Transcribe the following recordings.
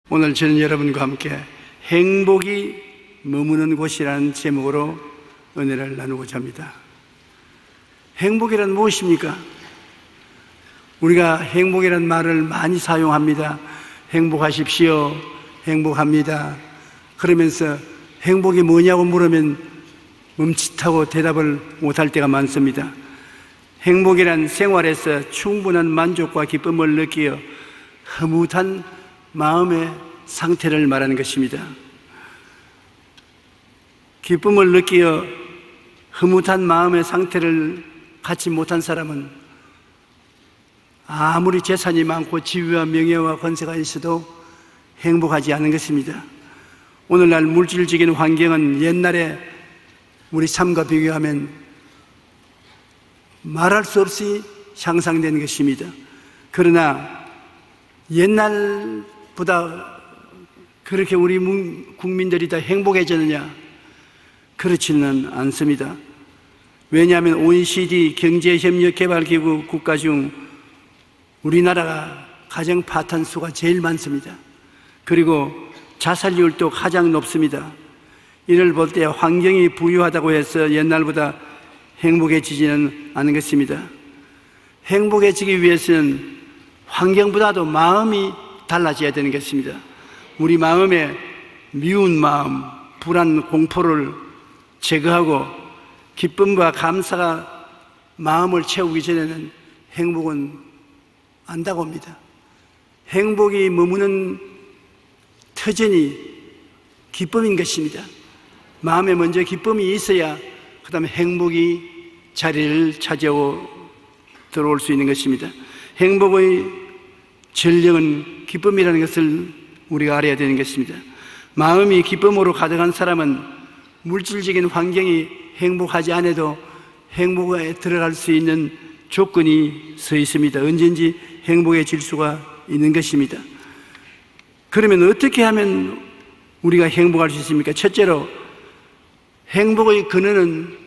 오늘 저는 여러분과 함께 행복이 머무는 곳이라는 제목으로 은혜를 나누고자 합니다. 행복이란 무엇입니까? 우리가 행복이란 말을 많이 사용합니다. 행복하십시오, 행복합니다. 그러면서 행복이 뭐냐고 물으면 멈칫하고 대답을 못할 때가 많습니다. 행복이란 생활에서 충분한 만족과 기쁨을 느끼어 흐뭇한 마음의 상태를 말하는 것입니다. 기쁨을 느끼어 흐뭇한 마음의 상태를 갖지 못한 사람은 아무리 재산이 많고 지위와 명예와 권세가 있어도 행복하지 않은 것입니다. 오늘날 물질적인 환경은 옛날에 우리 삶과 비교하면 말할 수 없이 향상된 것입니다. 그러나 옛날보다 그렇게 우리 국민들이 더 행복해졌느냐? 그렇지는 않습니다. 왜냐하면 OECD 경제협력개발기구 국가 중 우리나라가 가정 파탄수가 제일 많습니다. 그리고 자살률도 가장 높습니다. 이를 볼 때 환경이 부유하다고 해서 옛날보다 행복해지지는 않은 것입니다. 행복해지기 위해서는 환경보다도 마음이 달라져야 되는 것입니다. 우리 마음에 미운 마음, 불안, 공포를 제거하고 기쁨과 감사가 마음을 채우기 전에는 행복은 안 다가옵니다. 행복이 머무는 터전이 기쁨인 것입니다. 마음에 먼저 기쁨이 있어야 그 다음에 행복이 자리를 차지하고 들어올 수 있는 것입니다. 행복의 전령은 기쁨이라는 것을 우리가 알아야 되는 것입니다. 마음이 기쁨으로 가득한 사람은 물질적인 환경이 행복하지 않아도 행복에 들어갈 수 있는 조건이 서 있습니다. 언제든지 행복해질 수가 있는 것입니다. 그러면 어떻게 하면 우리가 행복할 수 있습니까? 첫째로 행복의 근원은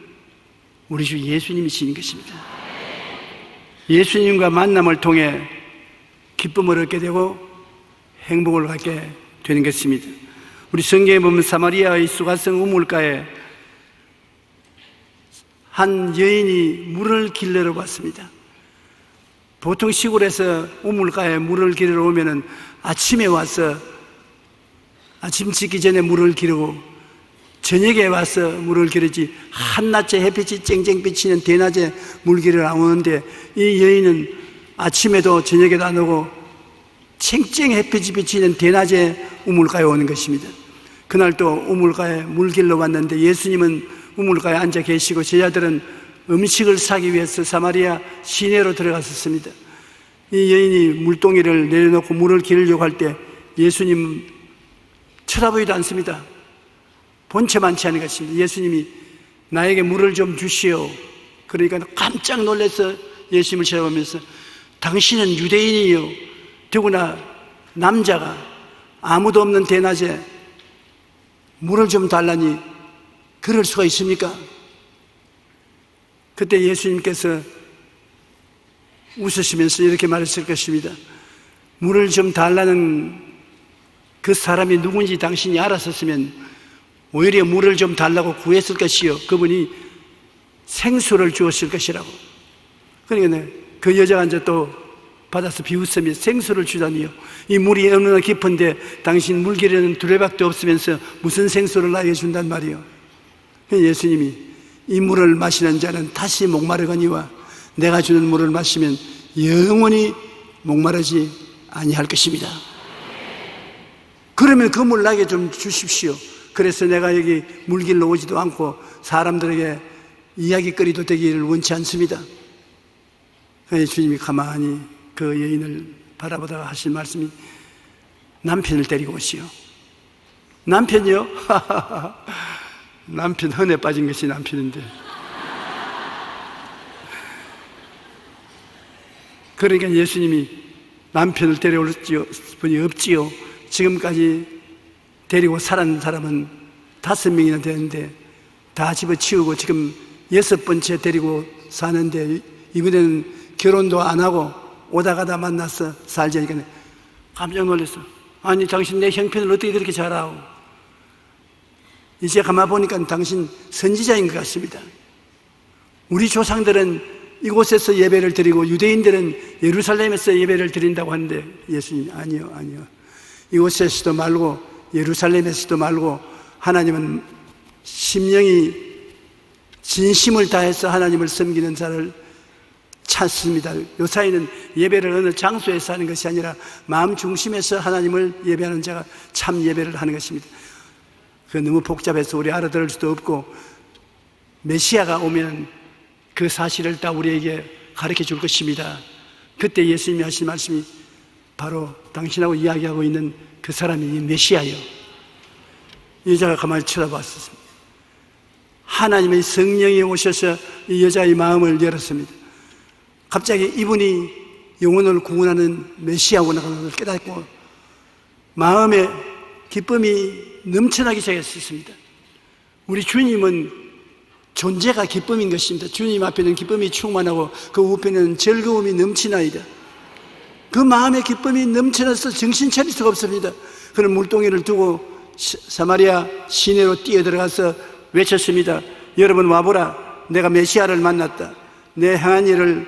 우리 주 예수님이신 것입니다. 예수님과 만남을 통해 기쁨을 얻게 되고 행복을 갖게 되는 것입니다. 우리 성경에 보면 사마리아의 수가성 우물가에 한 여인이 물을 길러러 왔습니다. 보통 시골에서 우물가에 물을 길러러 오면은 아침에 와서 아침 짓기 전에 물을 기르고 저녁에 와서 물을 기르지 한낮에 햇빛이 쨍쨍 비치는 대낮에 물 기르러 안 오는데 이 여인은 아침에도 저녁에도 안 오고 쨍쨍 햇빛이 비치는 대낮에 우물가에 오는 것입니다. 그날 또 우물가에 물 길러 왔는데 예수님은 우물가에 앉아 계시고 제자들은 음식을 사기 위해서 사마리아 시내로 들어갔었습니다. 이 여인이 물동이를 내려놓고 물을 기르려고 할 때 예수님 쳐다보지도 않습니다. 본체만 취하는 것입니다. 예수님이 나에게 물을 좀 주시오. 그러니까 깜짝 놀라서 예수님을 쳐다보면서 당신은 유대인이요, 더구나 남자가 아무도 없는 대낮에 물을 좀 달라니 그럴 수가 있습니까? 그때 예수님께서 웃으시면서 이렇게 말했을 것입니다. 물을 좀 달라는 그 사람이 누군지 당신이 알았었으면 오히려 물을 좀 달라고 구했을 것이요, 그분이 생수를 주었을 것이라고. 그러니까 그 여자가 이제 또 받아서 비웃으며 생수를 주다니요, 이 물이 얼마나 깊은데 당신 물 기르는 두레박도 없으면서 무슨 생수를 나에게 준단 말이요. 예수님이 이 물을 마시는 자는 다시 목마르거니와 내가 주는 물을 마시면 영원히 목마르지 아니할 것입니다. 그러면 그 물 나에게 좀 주십시오. 그래서 내가 여기 물 길러 오지도 않고 사람들에게 이야기거리도 되기를 원치 않습니다. 주님이 가만히 그 여인을 바라보다가 하신 말씀이 남편을 데리고 오시오. 남편이요? 남편 헌에 빠진 것이 남편인데. 그러니까 예수님이 남편을 데려올 분이 없지요. 지금까지 데리고 살았는 사람은 5명이나 되는데 다 집어치우고 지금 6번째 데리고 사는데 이번에는 결혼도 안 하고 오다 가다 만나서 살자니까 깜짝 놀랐어. 아니 당신 내 형편을 어떻게 그렇게 잘 아오? 이제 가만 보니까 당신 선지자인 것 같습니다. 우리 조상들은 이곳에서 예배를 드리고 유대인들은 예루살렘에서 예배를 드린다고 하는데 예수님 아니요. 이곳에서도 말고 예루살렘에서도 말고 하나님은 심령이 진심을 다해서 하나님을 섬기는 자를 찾습니다. 요사이는 예배를 어느 장소에서 하는 것이 아니라 마음 중심에서 하나님을 예배하는 자가 참 예배를 하는 것입니다. 그 너무 복잡해서 우리 알아들을 수도 없고 메시아가 오면 그 사실을 다 우리에게 가르쳐 줄 것입니다. 그때 예수님이 하신 말씀이 바로 당신하고 이야기하고 있는 그 사람이 메시아요. 이 여자가 가만히 쳐다봤습니다. 하나님의 성령이 오셔서 이 여자의 마음을 열었습니다. 갑자기 이분이 영혼을 구원하는 메시아구나 하는 걸 깨닫고 마음에 기쁨이 넘쳐나기 시작했습니다. 우리 주님은 존재가 기쁨인 것입니다. 주님 앞에는 기쁨이 충만하고 그 우편에는 즐거움이 넘치나이다. 그 마음에 기쁨이 넘쳐나서 정신 차릴 수가 없습니다. 그는 물동이를 두고 사마리아 시내로 뛰어들어가서 외쳤습니다. 여러분 와보라. 내가 메시아를 만났다. 내 행한 일을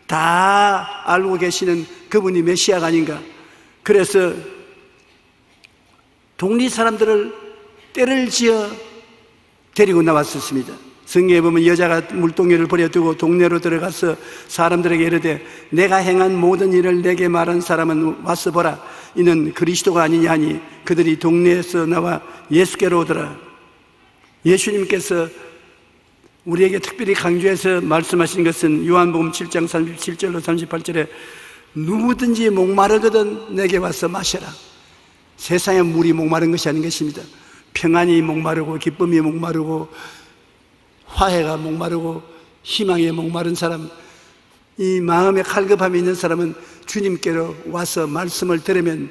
다 알고 계시는 그분이 메시아가 아닌가. 그래서 동리 사람들을 떼를 지어 데리고 나왔었습니다. 성경에 보면 여자가 물동이를 버려두고 동네로 들어가서 사람들에게 이르되 내가 행한 모든 일을 내게 말한 사람은 와서 보라. 이는 그리스도가 아니냐 하니 그들이 동네에서 나와 예수께로 오더라. 예수님께서 우리에게 특별히 강조해서 말씀하신 것은 요한복음 7장 37절로 38절에 누구든지 목마르거든 내게 와서 마셔라. 세상에 물이 목마른 것이 아닌 것입니다. 평안이 목마르고 기쁨이 목마르고 화해가 목마르고 희망에 목마른 사람, 이 마음에 칼급함이 있는 사람은 주님께로 와서 말씀을 들으면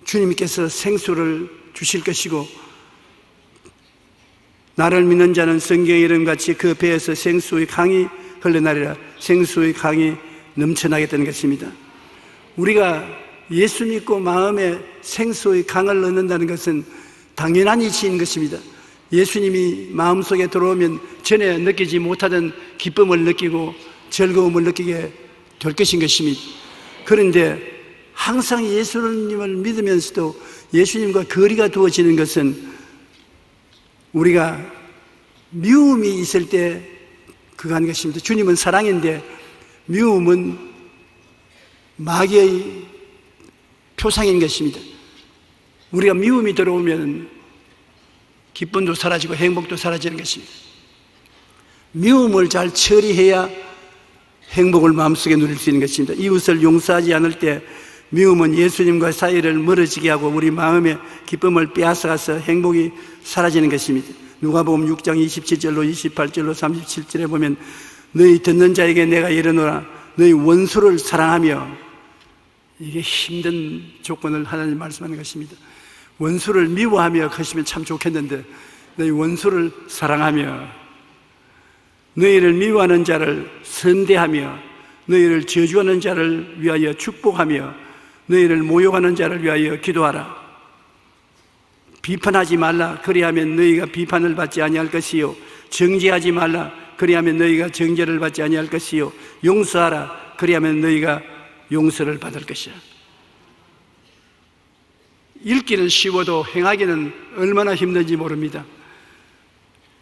주님께서 생수를 주실 것이고 나를 믿는 자는 성경에 이름같이 그 배에서 생수의 강이 흘러나리라. 생수의 강이 넘쳐나겠다는 것입니다. 우리가 예수 믿고 마음에 생수의 강을 넣는다는 것은 당연한 이치인 것입니다. 예수님이 마음속에 들어오면 전에 느끼지 못하던 기쁨을 느끼고 즐거움을 느끼게 될 것인 것입니다. 그런데 항상 예수님을 믿으면서도 예수님과 거리가 두어지는 것은 우리가 미움이 있을 때 그거 하는 것입니다. 주님은 사랑인데 미움은 마귀의 표상인 것입니다. 우리가 미움이 들어오면 기쁨도 사라지고 행복도 사라지는 것입니다. 미움을 잘 처리해야 행복을 마음속에 누릴 수 있는 것입니다. 이웃을 용서하지 않을 때 미움은 예수님과 사이를 멀어지게 하고 우리 마음의 기쁨을 빼앗아가서 행복이 사라지는 것입니다. 누가복음 6장 27절로 28절로 37절에 보면 너희 듣는 자에게 내가 이르노라 너희 원수를 사랑하며, 이게 힘든 조건을 하나님 말씀하는 것입니다. 원수를 미워하며 하시면 참 좋겠는데 너희 원수를 사랑하며 너희를 미워하는 자를 선대하며 너희를 저주하는 자를 위하여 축복하며 너희를 모욕하는 자를 위하여 기도하라. 비판하지 말라. 그리하면 너희가 비판을 받지 아니할 것이요 정죄하지 말라. 그리하면 너희가 정죄를 받지 아니할 것이요 용서하라. 그리하면 너희가 용서를 받을 것이야. 읽기는 쉬워도 행하기는 얼마나 힘든지 모릅니다.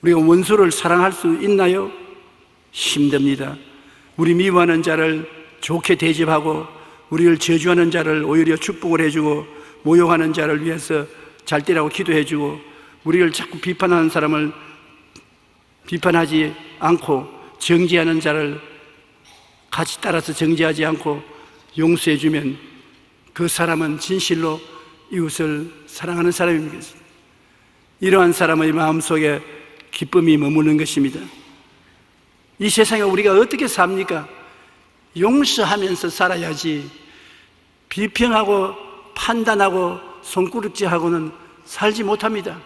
우리가 원수를 사랑할 수 있나요? 힘듭니다. 우리 미워하는 자를 좋게 대접하고 우리를 저주하는 자를 오히려 축복을 해주고 모욕하는 자를 위해서 잘 되라고 기도해주고 우리를 자꾸 비판하는 사람을 비판하지 않고 정죄하는 자를 같이 따라서 정죄하지 않고 용서해주면 그 사람은 진실로 이웃을 사랑하는 사람입니다. 이러한 사람의 마음속에 기쁨이 머무는 것입니다. 이 세상에 우리가 어떻게 삽니까? 용서하면서 살아야지 비평하고 판단하고 손구락질하고는 살지 못합니다.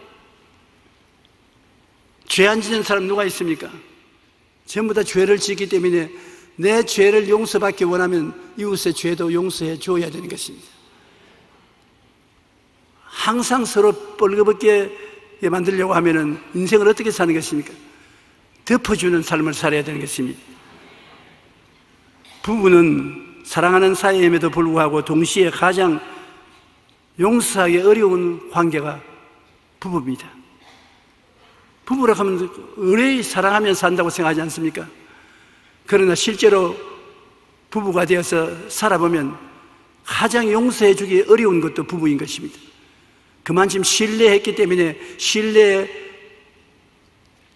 죄 안 지는 사람 누가 있습니까? 전부 다 죄를 짓기 때문에 내 죄를 용서받기 원하면 이웃의 죄도 용서해 줘야 되는 것입니다. 항상 서로 뻘겋게 만들려고 하면은 인생을 어떻게 사는 것입니까? 덮어주는 삶을 살아야 되는 것입니다. 부부는 사랑하는 사이임에도 불구하고 동시에 가장 용서하기 어려운 관계가 부부입니다. 부부라 하면 의뢰히 사랑하며 산다고 생각하지 않습니까? 그러나 실제로 부부가 되어서 살아보면 가장 용서해 주기 어려운 것도 부부인 것입니다. 그만큼 신뢰했기 때문에 신뢰에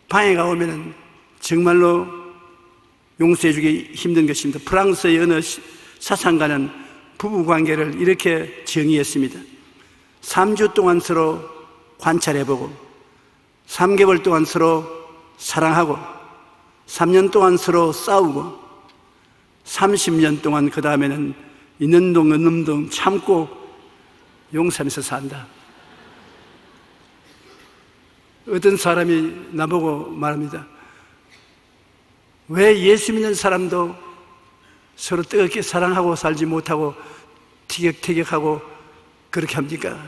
방해가 오면 정말로 용서해 주기 힘든 것입니다. 프랑스의 어느 사상가는 부부관계를 이렇게 정의했습니다. 3주 동안 서로 관찰해보고 3개월 동안 서로 사랑하고 3년 동안 서로 싸우고 30년 동안 그 다음에는 있는 동 없는 동 참고 용서하면서 산다. 어떤 사람이 나보고 말합니다. 왜 예수 믿는 사람도 서로 뜨겁게 사랑하고 살지 못하고 티격태격하고 그렇게 합니까?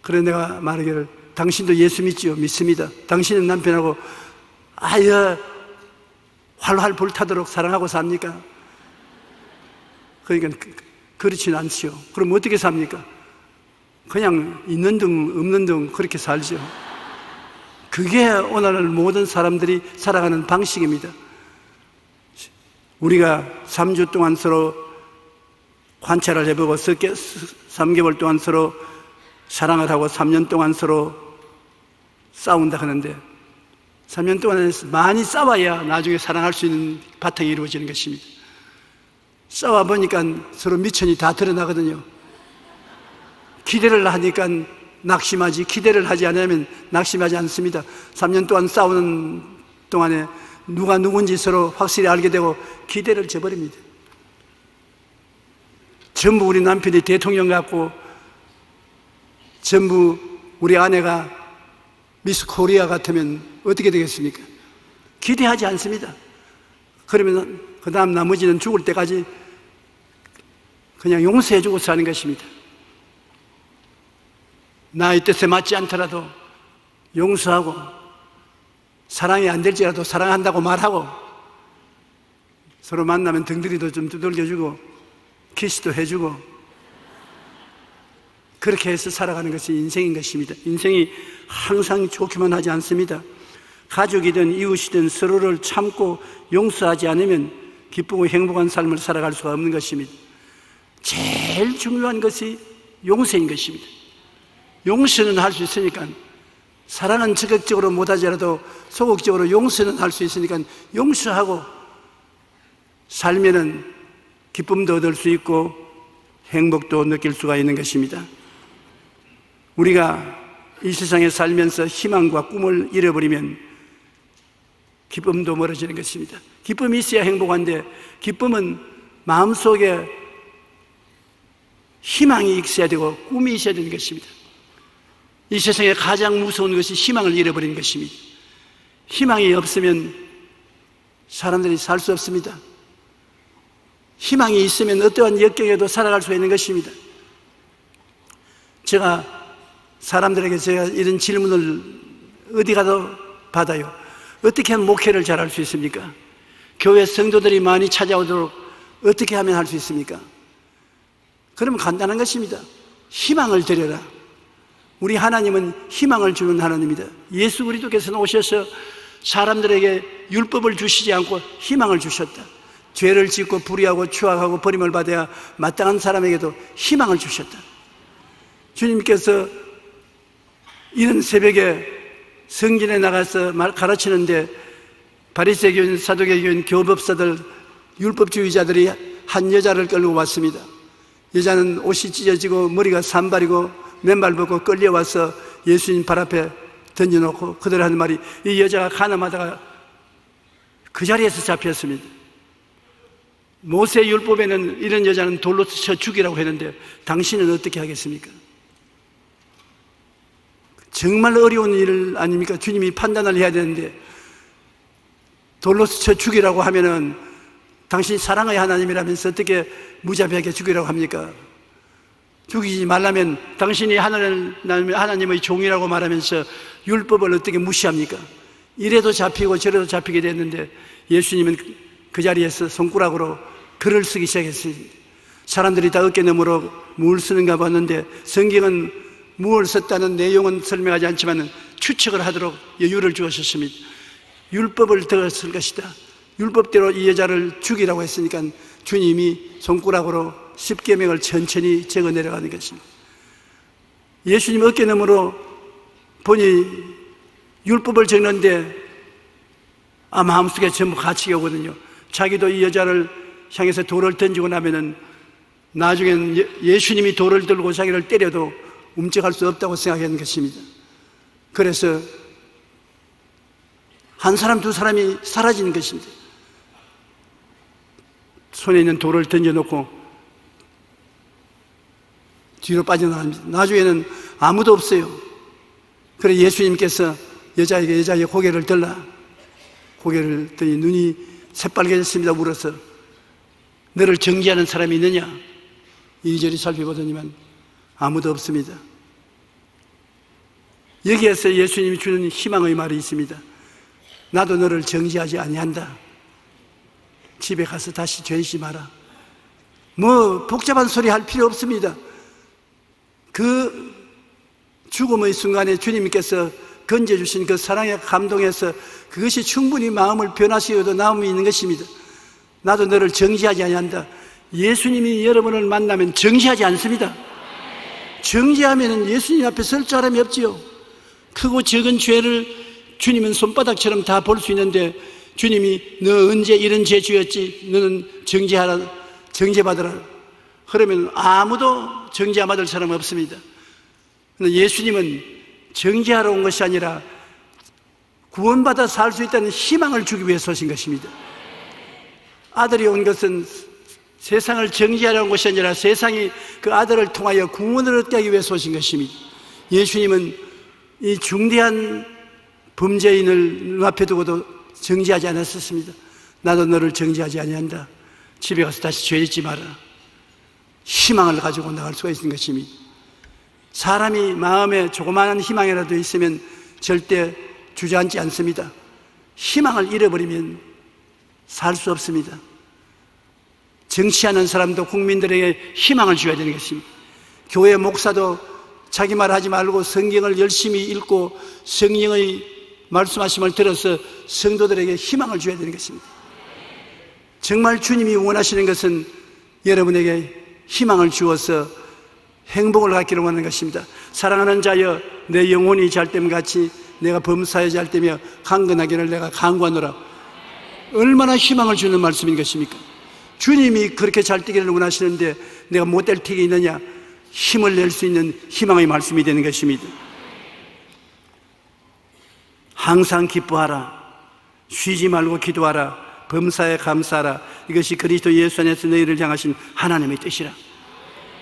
그래 내가 말하기를 당신도 예수 믿지요? 믿습니다. 당신은 남편하고 아여 활활 불타도록 사랑하고 삽니까? 그러니까 그렇지는 않지요. 그럼 어떻게 삽니까? 그냥 있는 등 없는 등 그렇게 살죠. 그게 오늘 모든 사람들이 살아가는 방식입니다. 우리가 3주 동안 서로 관찰을 해보고 3개월 동안 서로 사랑을 하고 3년 동안 서로 싸운다 하는데 3년 동안 많이 싸워야 나중에 사랑할 수 있는 바탕이 이루어지는 것입니다. 싸워보니까 서로 미천이 다 드러나거든요. 기대를 하니까 낙심하지, 기대를 하지 않으면 낙심하지 않습니다. 3년 동안 싸우는 동안에 누가 누군지 서로 확실히 알게 되고 기대를 저버립니다. 전부 우리 남편이 대통령 같고 전부 우리 아내가 미스 코리아 같으면 어떻게 되겠습니까? 기대하지 않습니다. 그러면 그 다음 나머지는 죽을 때까지 그냥 용서해주고 사는 것입니다. 나의 뜻에 맞지 않더라도 용서하고 사랑이 안 될지라도 사랑한다고 말하고 서로 만나면 등들이도 좀 두들겨주고 키스도 해주고 그렇게 해서 살아가는 것이 인생인 것입니다. 인생이 항상 좋기만 하지 않습니다. 가족이든 이웃이든 서로를 참고 용서하지 않으면 기쁘고 행복한 삶을 살아갈 수가 없는 것입니다. 제일 중요한 것이 용서인 것입니다. 용서는 할 수 있으니까 사랑은 적극적으로 못하더라도 소극적으로 용서는 할 수 있으니까 용서하고 살면은 기쁨도 얻을 수 있고 행복도 느낄 수가 있는 것입니다. 우리가 이 세상에 살면서 희망과 꿈을 잃어버리면 기쁨도 멀어지는 것입니다. 기쁨이 있어야 행복한데 기쁨은 마음속에 희망이 있어야 되고 꿈이 있어야 되는 것입니다. 이 세상에 가장 무서운 것이 희망을 잃어버리는 것입니다. 희망이 없으면 사람들이 살 수 없습니다. 희망이 있으면 어떠한 역경에도 살아갈 수 있는 것입니다. 제가 사람들에게 이런 질문을 어디 가도 받아요. 어떻게 하면 목회를 잘할 수 있습니까? 교회 성도들이 많이 찾아오도록 어떻게 하면 할 수 있습니까? 그러면 간단한 것입니다. 희망을 드려라. 우리 하나님은 희망을 주는 하나님입니다. 예수 그리스도께서는 오셔서 사람들에게 율법을 주시지 않고 희망을 주셨다. 죄를 짓고 불의하고 추악하고 버림을 받아야 마땅한 사람에게도 희망을 주셨다. 주님께서 이른 새벽에 성전에 나가서 가르치는데 바리새교인, 사두개교인, 교법사들, 율법주의자들이 한 여자를 끌고 왔습니다. 여자는 옷이 찢어지고 머리가 산발이고 맨발 벗고 끌려와서 예수님 발 앞에 던져놓고 그들 하는 말이 이 여자가 가늠하다가 그 자리에서 잡혔습니다. 모세 율법에는 이런 여자는 돌로 쳐 죽이라고 했는데 당신은 어떻게 하겠습니까? 정말 어려운 일 아닙니까? 주님이 판단을 해야 되는데 돌로 쳐 죽이라고 하면은 당신이 사랑의 하나님이라면서 어떻게 무자비하게 죽이라고 합니까? 죽이지 말라면 당신이 하나님의 종이라고 말하면서 율법을 어떻게 무시합니까? 이래도 잡히고 저래도 잡히게 됐는데 예수님은 그 자리에서 손가락으로 글을 쓰기 시작했습니다. 사람들이 다 어깨너머로 뭘 쓰는가 봤는데 성경은 무엇을 썼다는 내용은 설명하지 않지만 추측을 하도록 여유를 주었습니다. 율법을 더 쓸 것이다. 율법대로 이 여자를 죽이라고 했으니까 주님이 손가락으로 10계명을 천천히 적어 내려가는 것입니다. 예수님 어깨너머로 보니 율법을 적는데 마음속에 전부 갇히게 오거든요. 자기도 이 여자를 향해서 돌을 던지고 나면은 나중엔 예수님이 돌을 들고 자기를 때려도 움직할 수 없다고 생각하는 것입니다. 그래서 한 사람 두 사람이 사라지는 것입니다. 손에 있는 돌을 던져놓고 뒤로 빠져나갑니다. 나중에는 아무도 없어요. 그래서 예수님께서 여자에게 고개를 들라. 고개를 들니 눈이 새빨개졌습니다. 물어서 너를 정죄하는 사람이 있느냐? 이리저리 살펴보더니만 아무도 없습니다. 여기에서 예수님이 주는 희망의 말이 있습니다. 나도 너를 정죄하지 아니한다. 집에 가서 다시 죄짓지 마라. 뭐 복잡한 소리 할 필요 없습니다. 그 죽음의 순간에 주님께서 건져주신 그 사랑에 감동해서 그것이 충분히 마음을 변화시켜도 나음이 있는 것입니다. 나도 너를 정죄하지 아니한다. 예수님이 여러분을 만나면 정죄하지 않습니다. 정죄하면 예수님 앞에 설 사람이 없지요. 크고 적은 죄를 주님은 손바닥처럼 다 볼 수 있는데 주님이 너 언제 이런 죄 지었지? 너는 정죄받으라. 그러면 아무도 정죄 안 받을 사람 없습니다. 그런데 예수님은 정죄하러 온 것이 아니라 구원받아 살 수 있다는 희망을 주기 위해서 오신 것입니다. 아들이 온 것은 세상을 정죄하려 온 것이 아니라 세상이 그 아들을 통하여 구원을 얻게 하기 위해서 오신 것입니다. 예수님은 이 중대한 범죄인을 눈앞에 두고도 정죄하지 않았었습니다. 나도 너를 정죄하지 아니한다. 집에 가서 다시 죄짓지 마라. 희망을 가지고 나갈 수가 있는 것입니다. 사람이 마음에 조그마한 희망이라도 있으면 절대 주저앉지 않습니다. 희망을 잃어버리면 살 수 없습니다. 정치하는 사람도 국민들에게 희망을 줘야 되는 것입니다. 교회 목사도 자기 말 하지 말고 성경을 열심히 읽고 성령의 말씀하심을 들어서 성도들에게 희망을 줘야 되는 것입니다. 정말 주님이 원하시는 것은 여러분에게 희망을 주어서 행복을 갖기를 원하는 것입니다. 사랑하는 자여 내 영혼이 잘됨 같이 내가 범사에 잘되며 강건하기를 내가 강구하노라. 얼마나 희망을 주는 말씀인 것입니까? 주님이 그렇게 잘되기를 원하시는데 내가 못될 틱이 있느냐? 힘을 낼 수 있는 희망의 말씀이 되는 것입니다. 항상 기뻐하라. 쉬지 말고 기도하라. 범사에 감사하라. 이것이 그리스도 예수 안에서 너희를 향하신 하나님의 뜻이라.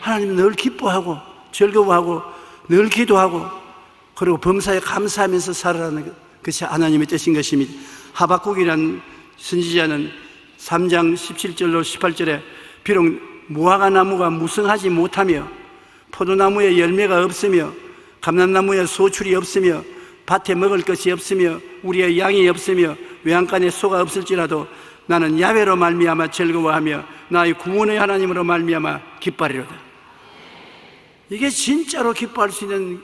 하나님은 늘 기뻐하고 즐거워하고 늘 기도하고 그리고 범사에 감사하면서 살아라는 것이 하나님의 뜻인 것입니다. 하박국이라는 선지자는 3장 17절로 18절에 비록 무화과 나무가 무성하지 못하며 포도나무에 열매가 없으며 감람나무에 소출이 없으며 밭에 먹을 것이 없으며 우리의 양이 없으며 외양간에 소가 없을지라도 나는 야훼로 말미암아 즐거워하며 나의 구원의 하나님으로 말미암아 기뻐하리로다. 이게 진짜로 기뻐할 수 있는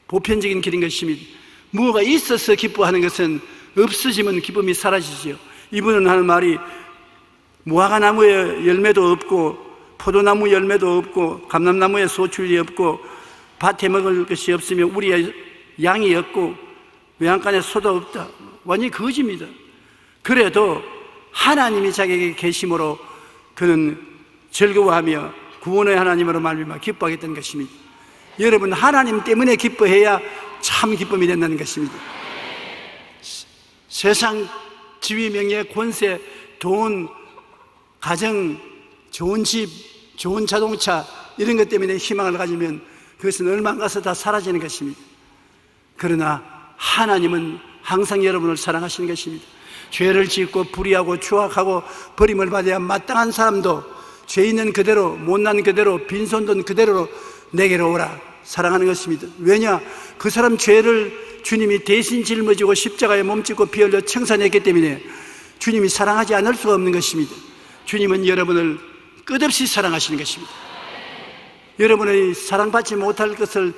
보편적인 길인 것입니다. 무엇가 있어서 기뻐하는 것은 없어지면 기쁨이 사라지지요. 이분은 하는 말이 무화과 나무에 열매도 없고 포도나무 열매도 없고 감람나무에 소출이 없고 밭에 먹을 것이 없으며 우리의 양이 없고 외양간에 소도 없다. 완전히 거짓입니다. 그래도 하나님이 자기에게 계심으로 그는 즐거워하며 구원의 하나님으로 말미암아 기뻐하겠다는 것입니다. 여러분 하나님 때문에 기뻐해야 참 기쁨이 된다는 것입니다. 세상 지위 명예 권세 돈 가정 좋은 집 좋은 자동차 이런 것 때문에 희망을 가지면 그것은 얼마 안 가서 다 사라지는 것입니다. 그러나 하나님은 항상 여러분을 사랑하시는 것입니다. 죄를 짓고 불의하고 추악하고 버림을 받아야 마땅한 사람도 죄 있는 그대로, 못난 그대로, 빈손든 그대로 내게로 오라. 사랑하는 것입니다. 왜냐? 그 사람 죄를 주님이 대신 짊어지고 십자가에 몸짓고 피 흘려 청산했기 때문에 주님이 사랑하지 않을 수가 없는 것입니다. 주님은 여러분을 끝없이 사랑하시는 것입니다. 여러분의 사랑받지 못할 것을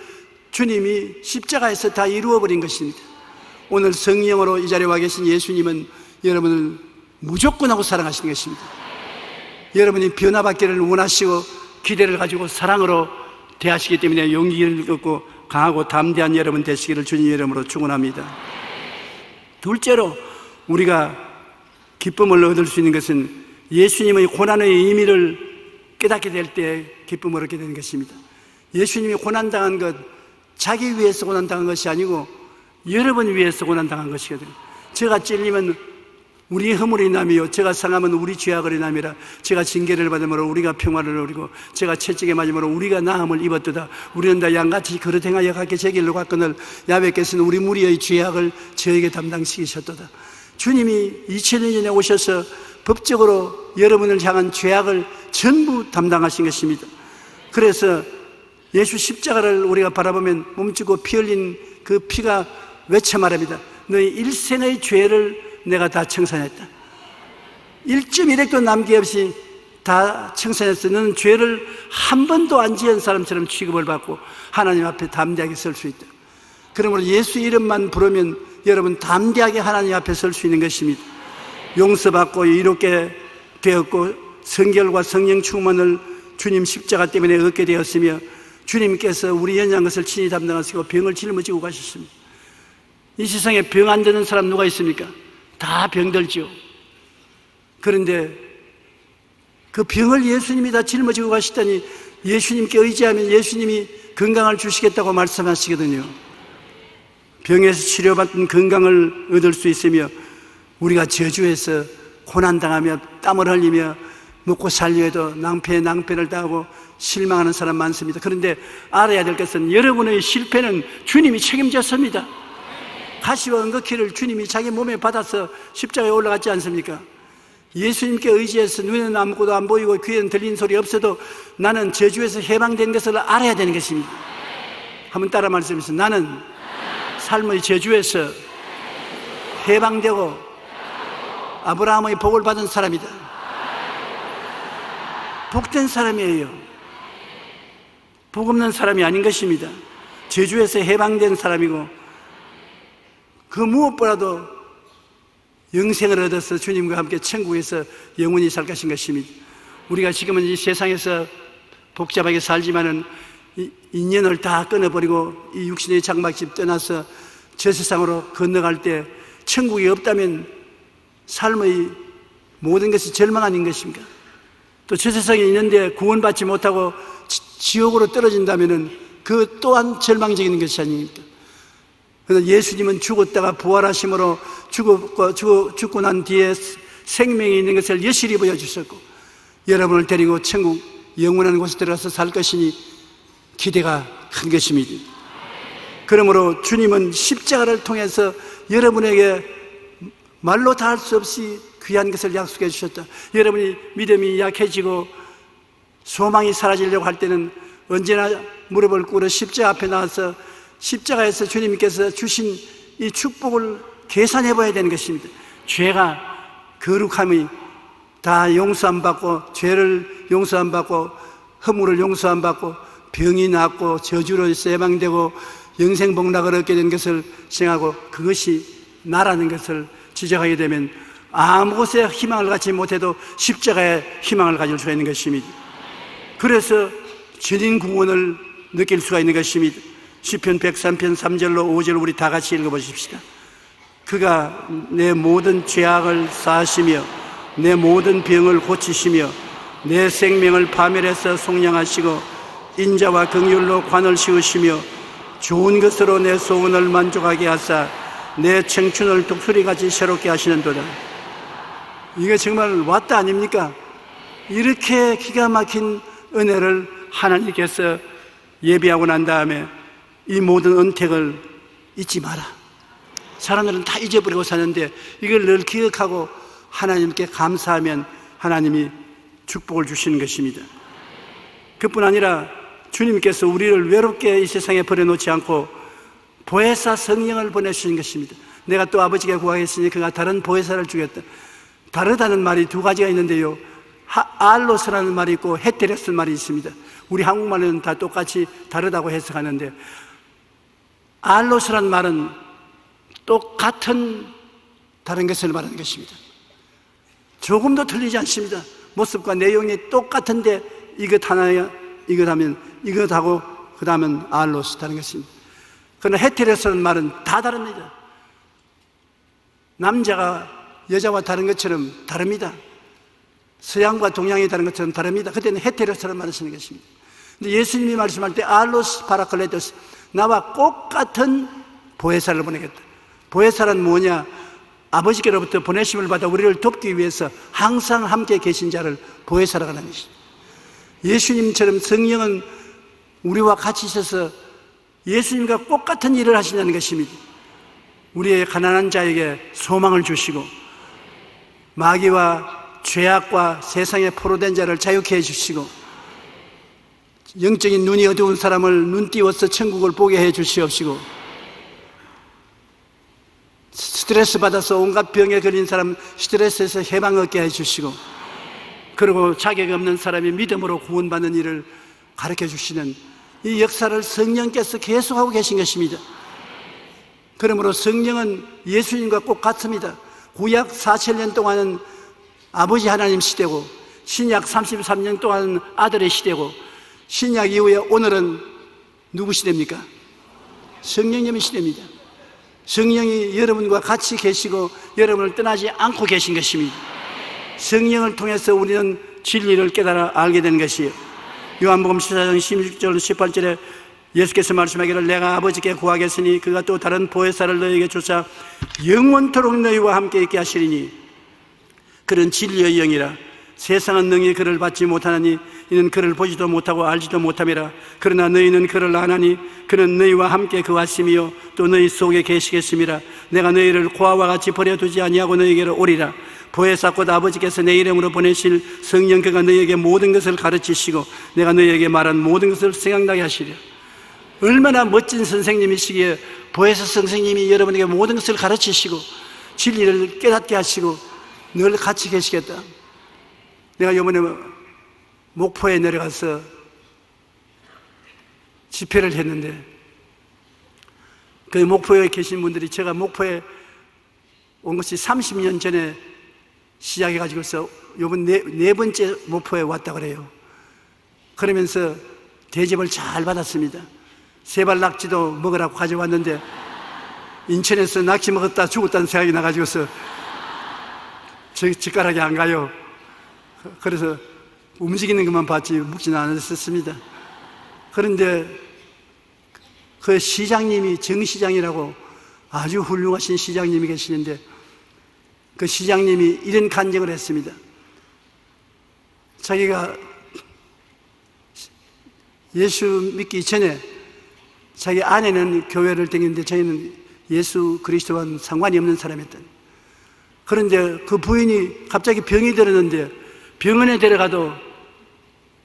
주님이 십자가에서 다 이루어버린 것입니다. 오늘 성령으로 이 자리에 와 계신 예수님은 여러분을 무조건 하고 사랑하시는 것입니다. 여러분이 변화받기를 원하시고 기대를 가지고 사랑으로 대하시기 때문에 용기를 얻고 강하고 담대한 여러분 되시기를 주님 이름으로 축원합니다. 둘째로 우리가 기쁨을 얻을 수 있는 것은 예수님의 고난의 의미를 깨닫게 될 때 기쁨을 얻게 되는 것입니다. 예수님이 고난당한 것, 자기 위해서 고난당한 것이 아니고 여러분 위해서 고난당한 것이거든요. 제가 찔리면 우리 허물이 남이요, 제가 상하면 우리 죄악을 남이라. 제가 징계를 받으므로 우리가 평화를 누리고, 제가 채찍에 맞으므로 우리가 나음을 입었도다. 우리는 다 양같이 그릇 행하여 각기 제 길로 갔거늘 야훼께서는 우리 무리의 죄악을 저에게 담당시키셨도다. 주님이 2000년 전에 오셔서 법적으로 여러분을 향한 죄악을 전부 담당하신 것입니다. 그래서 예수 십자가를 우리가 바라보면 몸짓고 피 흘린 그 피가 외쳐 말합니다. 너희 일생의 죄를 내가 다 청산했다. 1.1획도 남김없이 다 청산했어. 너는 죄를 한 번도 안 지은 사람처럼 취급을 받고 하나님 앞에 담대하게 설 수 있다. 그러므로 예수 이름만 부르면 여러분 담대하게 하나님 앞에 설 수 있는 것입니다. 용서받고 이롭게 되었고 성결과 성령 충만을 주님 십자가 때문에 얻게 되었으며 주님께서 우리 연약한 것을 친히 담당하시고 병을 짊어지고 가셨습니다. 이 세상에 병 안 드는 사람 누가 있습니까? 다 병들지요. 그런데 그 병을 예수님이 다 짊어지고 가시다니 예수님께 의지하면 예수님이 건강을 주시겠다고 말씀하시거든요. 병에서 치료받은 건강을 얻을 수 있으며 우리가 저주에서 고난당하며 땀을 흘리며 먹고 살려도 낭패를 당하고 실망하는 사람 많습니다. 그런데 알아야 될 것은 여러분의 실패는 주님이 책임졌습니다. 가시와 은거키를 주님이 자기 몸에 받아서 십자가에 올라갔지 않습니까? 예수님께 의지해서 눈에는 아무것도 안 보이고 귀에는 들리는 소리 없어도 나는 저주에서 해방된 것을 알아야 되는 것입니다. 한번 따라 말씀하세요. 나는 삶의 저주에서 해방되고 아브라함의 복을 받은 사람이다. 복된 사람이에요. 복 없는 사람이 아닌 것입니다. 저주에서 해방된 사람이고 그 무엇보다도 영생을 얻어서 주님과 함께 천국에서 영원히 살 것인 것입니다. 우리가 지금은 이 세상에서 복잡하게 살지만은 인연을 다 끊어버리고 이 육신의 장막집 떠나서 저 세상으로 건너갈 때 천국이 없다면 삶의 모든 것이 절망 아닌 것입니까? 또 저 세상에 있는데 구원받지 못하고 지옥으로 떨어진다면 그 또한 절망적인 것이 아닙니까? 그래서 예수님은 죽었다가 부활하심으로 죽고 난 뒤에 생명이 있는 것을 여실히 보여주셨고 여러분을 데리고 천국 영원한 곳에 들어가서 살 것이니 기대가 큰 것입니다. 그러므로 주님은 십자가를 통해서 여러분에게 말로 다 할 수 없이 귀한 것을 약속해 주셨다. 여러분이 믿음이 약해지고 소망이 사라지려고 할 때는 언제나 무릎을 꿇어 십자가 앞에 나와서 십자가에서 주님께서 주신 이 축복을 계산해 봐야 되는 것입니다. 죄가 거룩함이 다 용서 안 받고 죄를 용서 안 받고 허물을 용서 안 받고 병이 낫고 저주로 해방되고 영생복락을 얻게 된 것을 생각하고 그것이 나라는 것을 지적하게 되면 아무 곳에 희망을 갖지 못해도 십자가에 희망을 가질 수가 있는 것입니다. 그래서 진인 구원을 느낄 수가 있는 것입니다. 시편 103편 3절로 5절 우리 다 같이 읽어보십시다. 그가 내 모든 죄악을 사하시며 내 모든 병을 고치시며 내 생명을 파멸해서 속량하시고 인자와 긍휼로 관을 씌우시며 좋은 것으로 내 소원을 만족하게 하사 내 청춘을 독수리같이 새롭게 하시는도다. 이게 정말 왔다 아닙니까? 이렇게 기가 막힌 은혜를 하나님께서 예비하고 난 다음에 이 모든 은택을 잊지 마라. 사람들은 다 잊어버리고 사는데 이걸 늘 기억하고 하나님께 감사하면 하나님이 축복을 주시는 것입니다. 그뿐 아니라 주님께서 우리를 외롭게 이 세상에 버려놓지 않고 보혜사 성령을 보내주신 것입니다. 내가 또 아버지께 구하겠으니 그가 다른 보혜사를 주겠다. 다르다는 말이 두 가지가 있는데요, 알로스라는 말이 있고 헤테레스라는 말이 있습니다. 우리 한국말은 다 똑같이 다르다고 해석하는데, 알로스라는 말은 똑같은 다른 것을 말하는 것입니다. 조금도 틀리지 않습니다. 모습과 내용이 똑같은데 이것 하나야, 이것 하면 이것하고 그 다음은 알로스 다른 것입니다. 그러나 헤테레스라는 말은 다 다릅니다. 남자가 여자와 다른 것처럼 다릅니다. 서양과 동양이 다른 것처럼 다릅니다. 그때는 헤테레스라는 말을 쓰는 것입니다. 근데 예수님이 말씀할 때 알로스 파라클레토스, 나와 똑같은 보혜사를 보내겠다. 보혜사란 뭐냐? 아버지께로부터 보내심을 받아 우리를 돕기 위해서 항상 함께 계신 자를 보혜사라고 하는 것입니다. 예수님처럼 성령은 우리와 같이 있어서 예수님과 똑같은 일을 하신다는 것입니다. 우리의 가난한 자에게 소망을 주시고 마귀와 죄악과 세상에 포로된 자를 자유케 해주시고 영적인 눈이 어두운 사람을 눈 띄워서 천국을 보게 해주시옵시고 스트레스 받아서 온갖 병에 걸린 사람 스트레스에서 해방 얻게 해주시고 그리고 자격 없는 사람이 믿음으로 구원받는 일을 가르쳐 주시는 이 역사를 성령께서 계속하고 계신 것입니다. 그러므로 성령은 예수님과 꼭 같습니다. 구약 4000년 동안은 아버지 하나님 시대고 신약 33년 동안은 아들의 시대고 신약 이후에 오늘은 누구 시대입니까? 성령님의 시대입니다. 성령이 여러분과 같이 계시고 여러분을 떠나지 않고 계신 것입니다. 성령을 통해서 우리는 진리를 깨달아 알게 되는 것이에요. 요한복음 14장 16절 18절에 예수께서 말씀하기를 내가 아버지께 구하겠으니 그가 또 다른 보혜사를 너희에게 주사 영원토록 너희와 함께 있게 하시리니 그는 진리의 영이라 세상은 능히 그를 받지 못하나니 이는 그를 보지도 못하고 알지도 못함이라 그러나 너희는 그를 아나니 그는 너희와 함께 거하심이요 또 너희 속에 계시겠음이라 내가 너희를 고아와 같이 버려두지 아니하고 너희에게로 오리라 보혜사 곧 아버지께서 내 이름으로 보내실 성령 그가 너희에게 모든 것을 가르치시고 내가 너희에게 말한 모든 것을 생각나게 하시리라. 얼마나 멋진 선생님이시기에 보혜사 선생님이 여러분에게 모든 것을 가르치시고 진리를 깨닫게 하시고 늘 같이 계시겠다. 내가 이번에 목포에 내려가서 집회를 했는데 그 목포에 계신 분들이 제가 목포에 온 것이 30년 전에 시작해가지고서 이번 네 번째 목포에 왔다 그래요. 그러면서 대접을 잘 받았습니다. 세발 낙지도 먹으라고 가져왔는데 인천에서 낙지 먹었다 죽었다는 생각이 나가지고서 저 젓가락이 안 가요. 그래서 움직이는 것만 봤지 묵지는 않았었습니다. 그런데 그 시장님이 정시장이라고 아주 훌륭하신 시장님이 계시는데 그 시장님이 이런 간증을 했습니다. 자기가 예수 믿기 전에 자기 아내는 교회를 다녔는데 자기는 예수 그리스도와는 상관이 없는 사람이었다. 그런데 그 부인이 갑자기 병이 들었는데 병원에 데려가도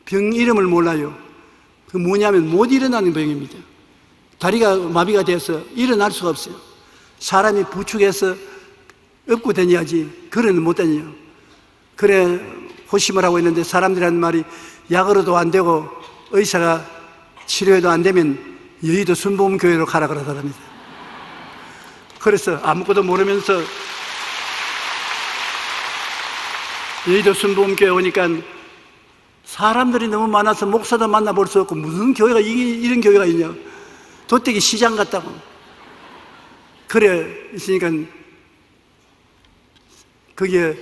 병 이름을 몰라요. 그 뭐냐면 못 일어나는 병입니다. 다리가 마비가 돼서 일어날 수가 없어요. 사람이 부축해서 업고 다녀야지 걸어는 못 다녀요. 그래 호심을 하고 있는데 사람들이 하는 말이 약으로도 안 되고 의사가 치료해도 안 되면 여의도 순복음교회로 가라 그러더랍니다. 그래서 아무것도 모르면서 여의도 순복음교회 오니까 사람들이 너무 많아서 목사도 만나볼 수 없고 무슨 교회가 이런 교회가 있냐, 도떼기 시장 같다고. 그래 있으니까 그게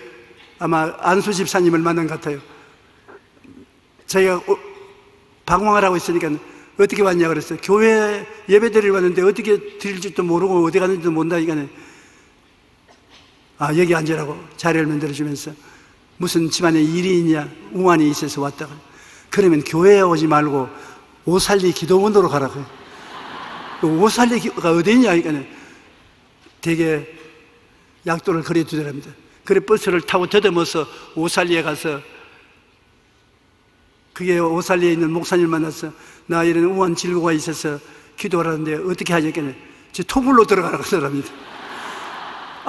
아마 안수 집사님을 만난 것 같아요. 자기가 방황을 하고 있으니까 어떻게 왔냐 그랬어요. 교회 예배 드리러 왔는데 어떻게 드릴지도 모르고 어디 갔는지도 모른다니까 여기 앉으라고 자리를 만들어주면서 무슨 집안에 일이 있냐, 우환이 있어서 왔다고. 그러면 교회에 오지 말고 오살리 기도원으로 가라고. 오살리가 어디 있냐 하니까 되게 약도를 거리에 두더랍니다. 그래 버스를 타고 더듬어서 오살리에 가서 그게 오살리에 있는 목사님 만나서 나 이런 우한 질고가 있어서 기도하라는데 어떻게 하셨겠네. 제 토굴로 들어가라고 하더랍니다.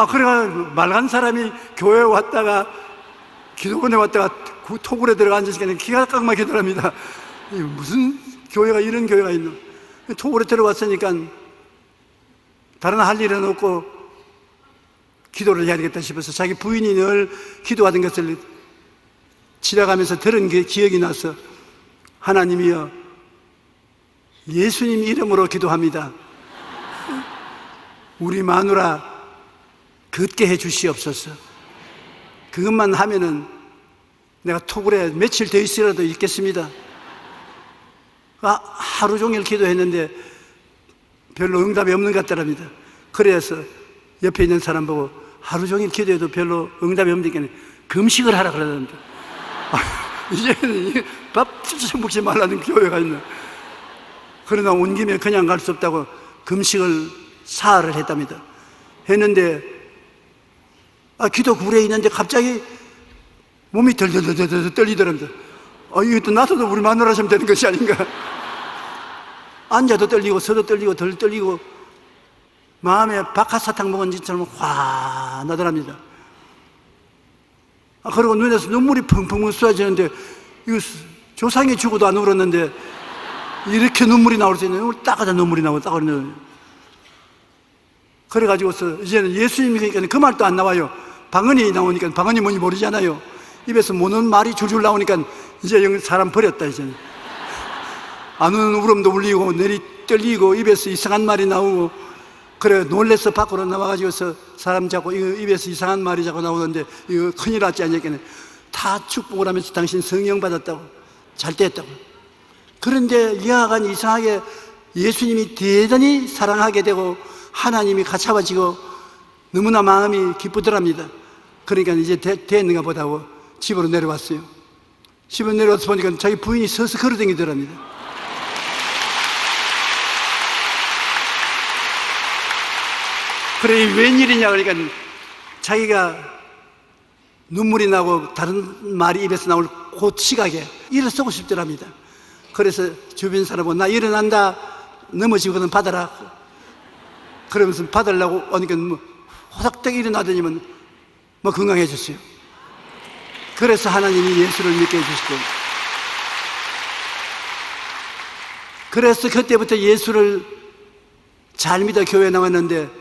그래가 말간 사람이 교회에 왔다가 기도원에 왔다가 그 토굴에 들어가 앉으시니까 기가 막히더랍니다. 무슨 교회가 이런 교회가 있노? 토굴에 들어왔으니까 다른 할 일은 없고 기도를 해야 되겠다 싶어서 자기 부인이 늘 기도하던 것을 지나가면서 들은 게 기억이 나서 하나님이여 예수님 이름으로 기도합니다. 우리 마누라 걷게 해 주시옵소서. 그것만 하면은 내가 토굴에 며칠 더 있으라도 있겠습니다. 하루 종일 기도했는데 별로 응답이 없는 것 같더랍니다. 그래서 옆에 있는 사람 보고 하루 종일 기도해도 별로 응답이 없으니까 금식을 하라 그러는데 이제는 밥 진짜 먹지 말라는 교회가 있네. 그러나 온 김에 그냥 갈 수 없다고 금식을 사흘을 했답니다. 했는데 기도 굴에 있는데 갑자기 몸이 덜덜덜덜 떨리더랍니다. 이것도 놔둬도 우리 마누라 하시면 되는 것이 아닌가. 앉아도 떨리고 서도 떨리고 덜 떨리고 마음에 박하사탕 먹은 짓처럼 화나더랍니다. 그리고 눈에서 눈물이 펑펑 쏟아지는데 이거 조상이 죽어도 안 울었는데 이렇게 눈물이 나올 수 있는 따가자 눈물이 나오고 따가자. 그래가지고서 이제는 예수님이 그러니까 그 말도 안 나와요. 방언이 나오니까 방언이 뭔지 모르잖아요. 입에서 모는 말이 줄줄 나오니까 이제 사람 버렸다. 이제는 안 우는 울음도 울리고 내리 떨리고 입에서 이상한 말이 나오고 그래 놀래서 밖으로 나와가지고서 사람 자꾸 입에서 이상한 말이 자꾸 나오는데 이거 큰일 났지 않냐겠네. 다 축복을 하면서 당신 성령 받았다고 잘 됐다고. 그런데 여하간 이상하게 예수님이 대단히 사랑하게 되고 하나님이 가차워지고 너무나 마음이 기쁘더랍니다. 그러니까 이제 됐는가 보다고 집으로 내려왔어요. 집으로 내려와서 보니까 자기 부인이 서서 걸어다니더랍니다. 그래 웬일이냐 그러니까 자기가 눈물이 나고 다른 말이 입에서 나올 그 시각에 일어서고 싶더랍니다. 그래서 주변 사람은 나 일어난다 넘어지거든 받아라 그러면서 받으려고 오니까 호닥닥 일어나더니만 건강해졌어요. 그래서 하나님이 예수를 믿게 해주시고 그래서 그때부터 예수를 잘 믿어 교회에 나왔는데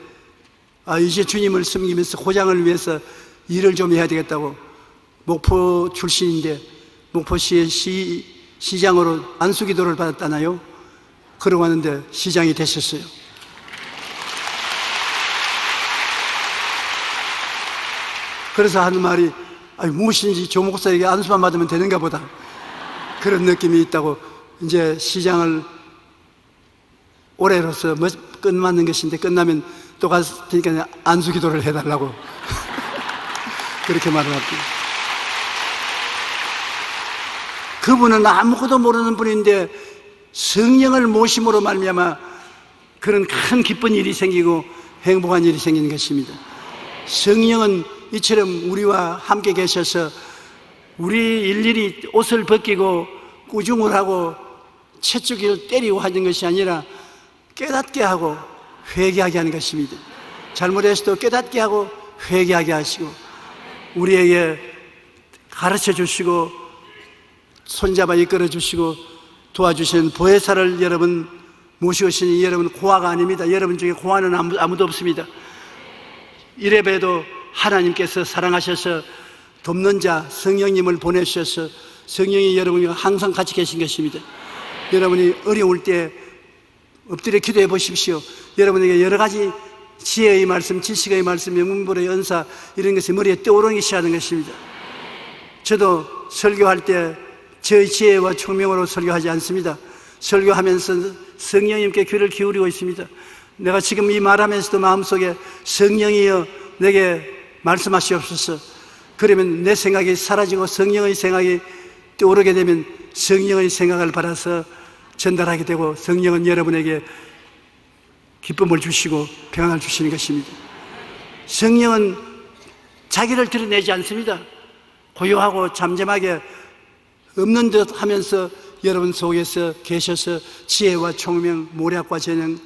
이제 주님을 섬기면서 고장을 위해서 일을 좀 해야 되겠다고 목포 출신인데 목포시의 시장으로 안수기도를 받았잖아요. 그러고 왔는데 시장이 되셨어요. 그래서 하는 말이 무엇인지 조 목사에게 안수만 받으면 되는가 보다 그런 느낌이 있다고. 이제 시장을 올해로서 끝맞는 것인데 끝나면 또 가서 그러니까 안수기도를 해달라고 그렇게 말을 합니다. 그분은 아무것도 모르는 분인데 성령을 모심으로 말미암아 그런 큰 기쁜 일이 생기고 행복한 일이 생기는 것입니다. 성령은 이처럼 우리와 함께 계셔서 우리 일일이 옷을 벗기고 꾸중을 하고 채찍을 때리고 하는 것이 아니라 깨닫게 하고 회개하게 하는 것입니다. 잘못했어도 깨닫게 하고 회개하게 하시고 우리에게 가르쳐 주시고 손잡아 이끌어 주시고 도와주시는 보혜사를 여러분 모시오시니 여러분 고아가 아닙니다. 여러분 중에 고아는 아무도 없습니다. 이래봬도 하나님께서 사랑하셔서 돕는 자 성령님을 보내주셔서 성령이 여러분과 항상 같이 계신 것입니다. 여러분이 어려울 때 엎드려 기도해 보십시오. 여러분에게 여러 가지 지혜의 말씀, 지식의 말씀, 명문불의 연사 이런 것이 머리에 떠오르기 시작하는 것입니다. 저도 설교할 때 저의 지혜와 총명으로 설교하지 않습니다. 설교하면서 성령님께 귀를 기울이고 있습니다. 내가 지금 이 말하면서도 마음속에 성령이여 내게 말씀하시옵소서. 그러면 내 생각이 사라지고 성령의 생각이 떠오르게 되면 성령의 생각을 받아서 전달하게 되고 성령은 여러분에게 기쁨을 주시고 평안을 주시는 것입니다. 성령은 자기를 드러내지 않습니다. 고요하고 잠잠하게 없는 듯 하면서 여러분 속에서 계셔서 지혜와 총명, 모략과 재능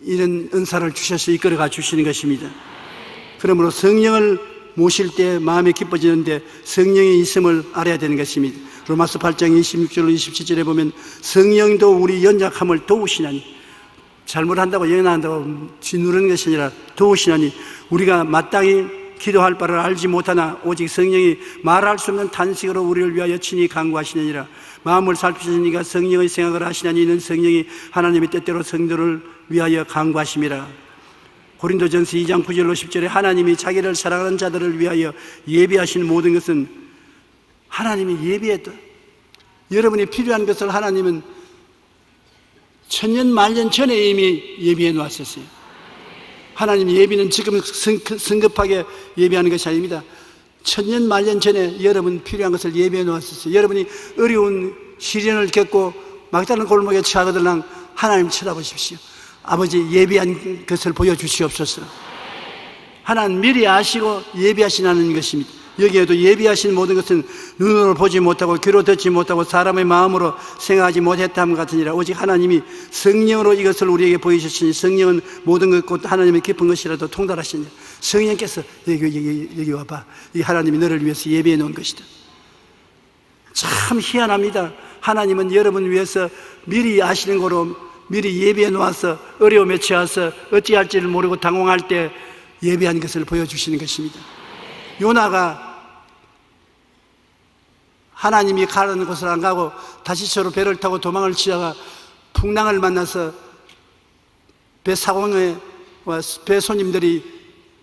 이런 은사를 주셔서 이끌어가 주시는 것입니다. 그러므로 성령을 모실 때 마음이 기뻐지는데 성령이 있음을 알아야 되는 것입니다. 로마서 8장 26절 27절에 보면 성령도 우리 연약함을 도우시나니, 잘못한다고 연약한다고 짓누르는 것이 아니라 도우시나니 우리가 마땅히 기도할 바를 알지 못하나 오직 성령이 말할 수 없는 탄식으로 우리를 위하여 친히 간구하시느니라. 마음을 살피시니까 성령의 생각을 하시나니 이는 성령이 하나님의 뜻대로 성도를 위하여 간구하심이라. 고린도전서 2장 9절로 10절에 하나님이 자기를 사랑하는 자들을 위하여 예비하신 모든 것은 하나님이 예비했다. 여러분이 필요한 것을 하나님은 천년 만년 전에 이미 예비해 놓았었어요. 하나님 예비는 지금 성급하게 예비하는 것이 아닙니다. 천년 만년 전에 여러분 필요한 것을 예비해 놓았었어요. 여러분이 어려운 시련을 겪고 막다른 골목에 처하거든 하나님 쳐다보십시오. 아버지 예비한 것을 보여주시옵소서. 하나님 미리 아시고 예비하시는 것입니다. 여기에도 예비하신 모든 것은 눈으로 보지 못하고 귀로 듣지 못하고 사람의 마음으로 생각하지 못했다함 같으니라. 오직 하나님이 성령으로 이것을 우리에게 보이셨으니 성령은 모든 것 곧 하나님의 깊은 것이라도 통달하시니 성령께서 여기 와봐. 이 하나님이 너를 위해서 예비해 놓은 것이다. 참 희한합니다. 하나님은 여러분 위해서 미리 아시는 거로 미리 예비해 놓아서 어려움에 처해서 어찌할지를 모르고 당황할 때 예비한 것을 보여주시는 것입니다. 요나가 하나님이 가라는 곳을 안 가고 다시서로 배를 타고 도망을 치다가 풍랑을 만나서 배 사공에 배 손님들이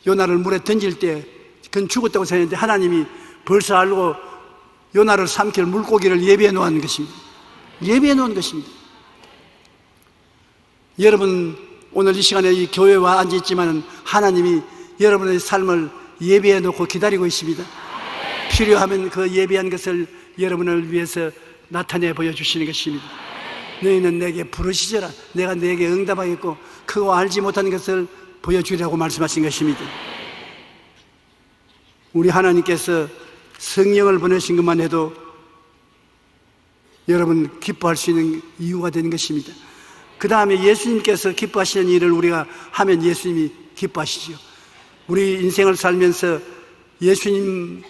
요나를 물에 던질 때 그건 죽었다고 생각했는데 하나님이 벌써 알고 요나를 삼킬 물고기를 예비해 놓은 것입니다. 예비해 놓은 것입니다. 여러분 오늘 이 시간에 이 교회에 와 앉아있지만 하나님이 여러분의 삶을 예비해 놓고 기다리고 있습니다. 필요하면 그 예비한 것을 여러분을 위해서 나타내 보여주시는 것입니다. 너희는 내게 부르시져라. 내가 너에게 응답하겠고 그거 알지 못하는 것을 보여주리라고 말씀하신 것입니다. 우리 하나님께서 성령을 보내신 것만 해도 여러분 기뻐할 수 있는 이유가 되는 것입니다. 그 다음에 예수님께서 기뻐하시는 일을 우리가 하면 예수님이 기뻐하시죠. 우리 인생을 살면서 예수님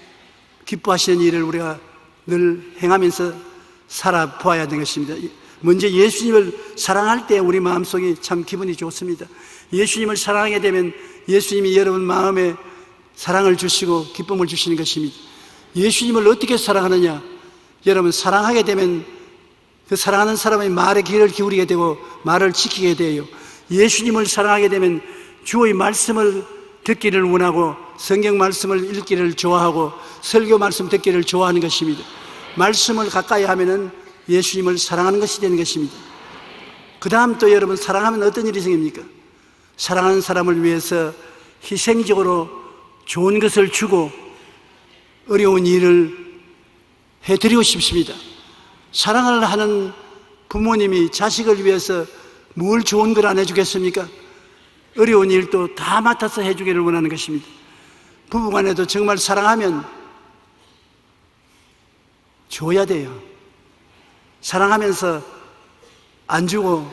기뻐하시는 일을 우리가 늘 행하면서 살아보아야 되는 것입니다. 먼저 예수님을 사랑할 때 우리 마음속이 참 기분이 좋습니다. 예수님을 사랑하게 되면 예수님이 여러분 마음에 사랑을 주시고 기쁨을 주시는 것입니다. 예수님을 어떻게 사랑하느냐? 여러분 사랑하게 되면 그 사랑하는 사람의 말에 귀를 기울이게 되고 말을 지키게 돼요. 예수님을 사랑하게 되면 주의 말씀을 듣기를 원하고 성경 말씀을 읽기를 좋아하고 설교 말씀 듣기를 좋아하는 것입니다. 말씀을 가까이 하면은 예수님을 사랑하는 것이 되는 것입니다. 그 다음 또 여러분 사랑하면 어떤 일이 생깁니까? 사랑하는 사람을 위해서 희생적으로 좋은 것을 주고 어려운 일을 해드리고 싶습니다. 사랑을 하는 부모님이 자식을 위해서 뭘 좋은 걸 안 해주겠습니까? 어려운 일도 다 맡아서 해주기를 원하는 것입니다. 부부간에도 정말 사랑하면 줘야 돼요. 사랑하면서 안 주고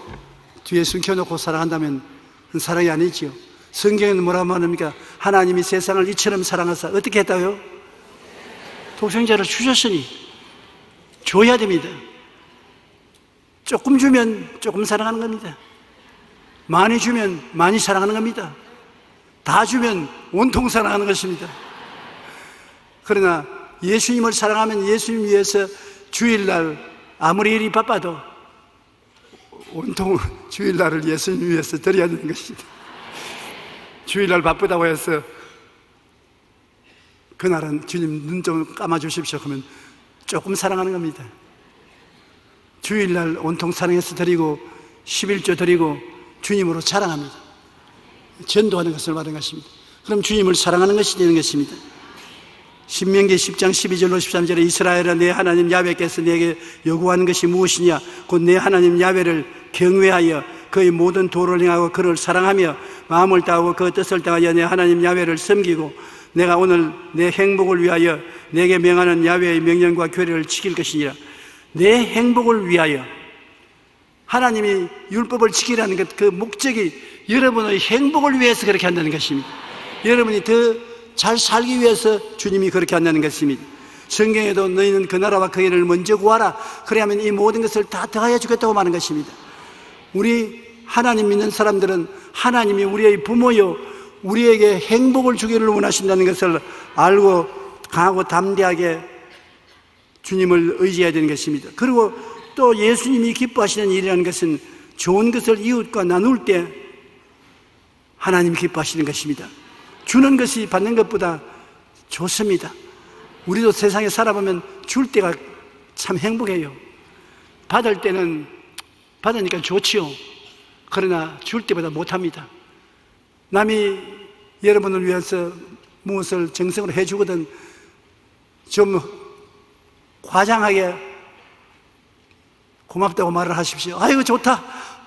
뒤에 숨겨놓고 사랑한다면 그건 사랑이 아니지요. 성경에는 뭐라고 말합니까? 하나님이 세상을 이처럼 사랑하사 어떻게 했다고요? 독생자를 주셨으니 줘야 됩니다. 조금 주면 조금 사랑하는 겁니다. 많이 주면 많이 사랑하는 겁니다. 다 주면 온통 사랑하는 것입니다. 그러나 예수님을 사랑하면 예수님 위해서 주일날 아무리 일이 바빠도 온통 주일날을 예수님 위해서 드려야 되는 것입니다. 주일날 바쁘다고 해서 그날은 주님 눈 좀 감아주십시오 그러면 조금 사랑하는 겁니다. 주일날 온통 사랑해서 드리고 11조 드리고 주님으로 자랑합니다. 전도하는 것을 말하는 것입니다. 그럼 주님을 사랑하는 것이 되는 것입니다. 신명기 10장 12절로 13절에 이스라엘아 내 하나님 야훼께서 내게 요구하는 것이 무엇이냐 곧 내 하나님 야훼를 경외하여 그의 모든 도를 행하고 그를 사랑하며 마음을 다하고 그 뜻을 다하여 내 하나님 야훼를 섬기고 내가 오늘 내 행복을 위하여 내게 명하는 야훼의 명령과 규례를 지킬 것이니라. 내 행복을 위하여. 하나님이 율법을 지키라는 것, 그 목적이 여러분의 행복을 위해서 그렇게 한다는 것입니다. 여러분이 더 잘 살기 위해서 주님이 그렇게 한다는 것입니다. 성경에도 너희는 그 나라와 그 일을 먼저 구하라. 그래야만 이 모든 것을 다 더하여 주겠다고 말하는 것입니다. 우리 하나님 믿는 사람들은 하나님이 우리의 부모요, 우리에게 행복을 주기를 원하신다는 것을 알고 강하고 담대하게 주님을 의지해야 되는 것입니다. 그리고 또 예수님이 기뻐하시는 일이라는 것은 좋은 것을 이웃과 나눌 때 하나님이 기뻐하시는 것입니다. 주는 것이 받는 것보다 좋습니다. 우리도 세상에 살아보면 줄 때가 참 행복해요. 받을 때는 받으니까 좋지요. 그러나 줄 때보다 못합니다. 남이 여러분을 위해서 무엇을 정성으로 해주거든 좀 과장하게 고맙다고 말을 하십시오. 아이고 좋다,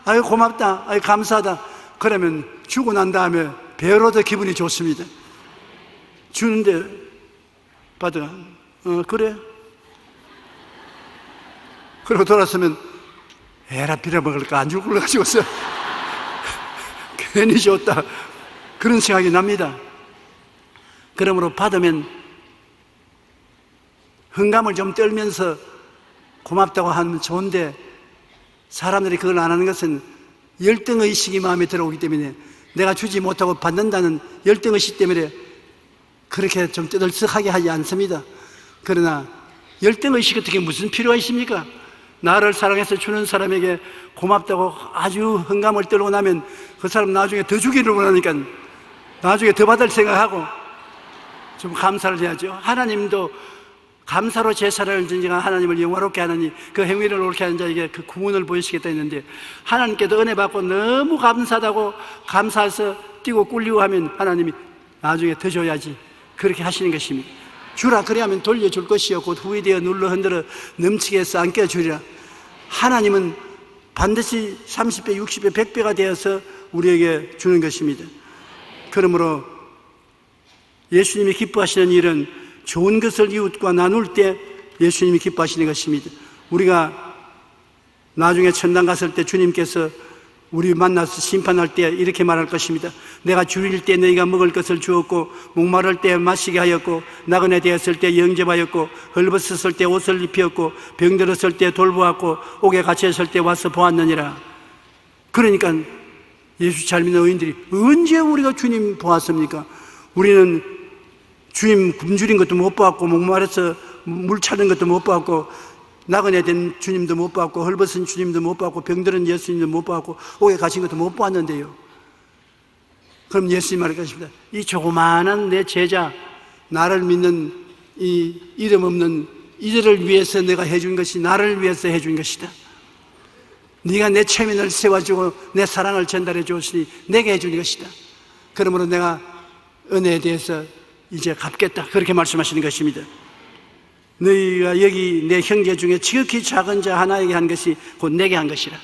아이고 고맙다, 아이고 감사하다. 그러면 주고 난 다음에 배로 더 기분이 좋습니다. 주는데 받아, 그래. 그리고 돌아서면 에라 빌어먹을까 안 줄 걸 가지고서 괜히 줬다, 그런 생각이 납니다. 그러므로 받으면 흥감을 좀 떨면서 고맙다고 하면 좋은데, 사람들이 그걸 안 하는 것은 열등의식이 마음에 들어오기 때문에, 내가 주지 못하고 받는다는 열등의식 때문에 그렇게 좀 떠들썩하게 하지 않습니다. 그러나 열등의식 같은 게 무슨 필요가 있습니까? 나를 사랑해서 주는 사람에게 고맙다고 아주 흥감을 떨고 나면 그 사람 나중에 더 주기를 원하니까 나중에 더 받을 생각하고 좀 감사를 해야죠. 하나님도 감사로 제사를 드리니까 하나님을 영화롭게 하느니 그 행위를 옳게 하는 자에게 그 구원을 보이시겠다 했는데, 하나님께도 은혜 받고 너무 감사하다고 감사해서 뛰고 꿀리고 하면 하나님이 나중에 더 줘야지, 그렇게 하시는 것입니다. 주라 그래야면 돌려줄 것이요 곧 후이 되어 눌러 흔들어 넘치게 해서 안 껴주리라. 하나님은 반드시 30배, 60배, 100배가 되어서 우리에게 주는 것입니다. 그러므로 예수님이 기뻐하시는 일은 좋은 것을 이웃과 나눌 때 예수님이 기뻐하시는 것입니다. 우리가 나중에 천당 갔을 때 주님께서 우리 만나서 심판할 때 이렇게 말할 것입니다. 내가 줄일 때 너희가 먹을 것을 주었고, 목마를 때 마시게 하였고, 나그네 되었을 때 영접하였고, 헐벗었을 때 옷을 입혔고, 병들었을 때 돌보았고, 옥에 갇혔을 때 와서 보았느니라. 그러니까 예수 잘 믿는 의인들이 언제 우리가 주님 보았습니까? 우리는 주님 굶주린 것도 못 보았고, 목마르서 물 찾는 것도 못 보았고, 나그네 된 주님도 못 보았고, 헐벗은 주님도 못 보았고, 병들은 예수님도 못 보았고, 옥에 갇힌 것도 못 보았는데요. 그럼 예수님 말할 것입니다. 이 조그마한 내 제자, 나를 믿는 이 이름 없는 이들을 위해서 내가 해준 것이 나를 위해서 해준 것이다. 네가 내 체면을 세워주고 내 사랑을 전달해 주었으니 내게 해준 것이다. 그러므로 내가 은혜에 대해서 이제 갚겠다, 그렇게 말씀하시는 것입니다. 너희가 여기 내 형제 중에 지극히 작은 자 하나에게 한 것이 곧 내게 한 것이라.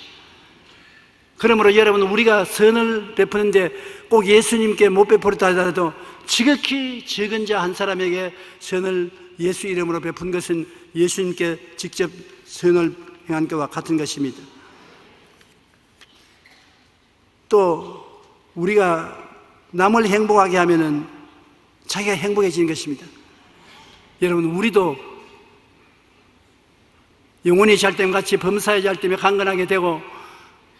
그러므로 여러분, 우리가 선을 베푸는데 꼭 예수님께 못 베풀었다 하더라도 지극히 적은 자 한 사람에게 선을 예수 이름으로 베푼 것은 예수님께 직접 선을 행한 것과 같은 것입니다. 또 우리가 남을 행복하게 하면은 자기가 행복해지는 것입니다. 여러분, 우리도 영혼이 잘됨 같이 범사에 잘되며 강건하게 되고,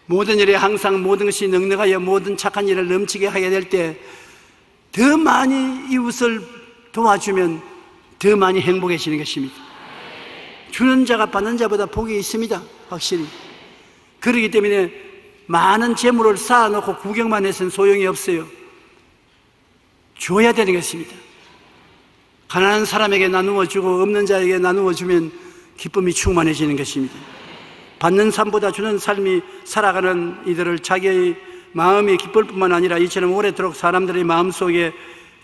모든 일에 항상 모든 것이 넉넉하여 모든 착한 일을 넘치게 하게 될 때 더 많이 이웃을 도와주면 더 많이 행복해지는 것입니다. 주는 자가 받는 자보다 복이 있습니다, 확실히. 그렇기 때문에 많은 재물을 쌓아놓고 구경만 해서는 소용이 없어요. 줘야 되는 것입니다. 가난한 사람에게 나누어 주고 없는 자에게 나누어 주면 기쁨이 충만해지는 것입니다. 받는 삶보다 주는 삶이 살아가는 이들을 자기의 마음이 기쁠 뿐만 아니라 이처럼 오래도록 사람들의 마음속에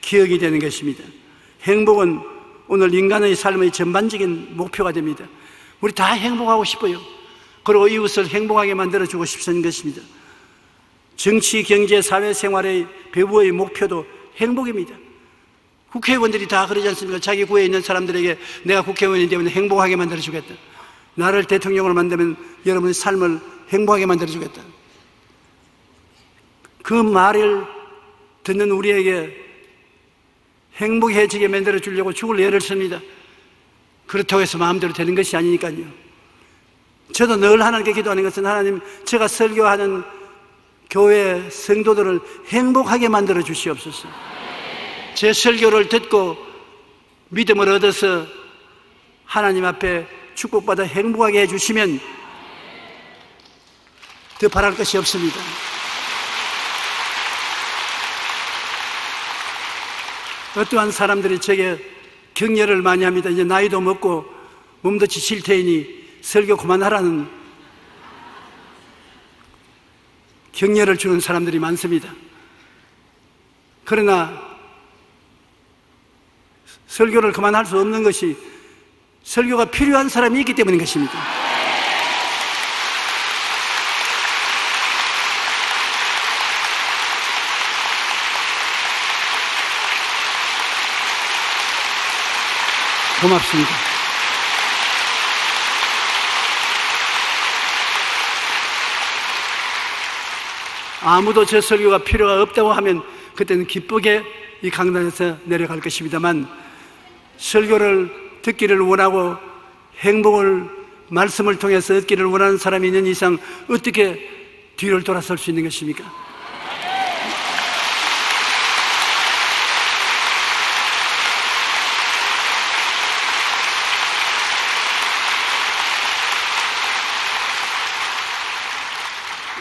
기억이 되는 것입니다. 행복은 오늘 인간의 삶의 전반적인 목표가 됩니다. 우리 다 행복하고 싶어요. 그리고 이웃을 행복하게 만들어주고 싶은 것입니다. 정치, 경제, 사회생활의 배후의 목표도 행복입니다. 국회의원들이 다 그러지 않습니까? 자기 구에 있는 사람들에게 내가 국회의원이 되면 행복하게 만들어주겠다. 나를 대통령으로 만들면 여러분의 삶을 행복하게 만들어주겠다. 그 말을 듣는 우리에게 행복해지게 만들어주려고 죽을 애를 씁니다. 그렇다고 해서 마음대로 되는 것이 아니니까요. 저도 늘 하나님께 기도하는 것은 하나님, 제가 설교하는 교회 성도들을 행복하게 만들어 주시옵소서. 제 설교를 듣고 믿음을 얻어서 하나님 앞에 축복받아 행복하게 해주시면 더 바랄 것이 없습니다. 어떠한 사람들이 제게 격려를 많이 합니다. 이제 나이도 먹고 몸도 지칠 테니 설교 그만하라는 격려를 주는 사람들이 많습니다. 그러나 설교를 그만할 수 없는 것이 설교가 필요한 사람이 있기 때문인 것입니다. 고맙습니다. 아무도 제 설교가 필요가 없다고 하면 그때는 기쁘게 이 강단에서 내려갈 것입니다만, 설교를 듣기를 원하고 행복을 말씀을 통해서 얻기를 원하는 사람이 있는 이상 어떻게 뒤를 돌아설 수 있는 것입니까?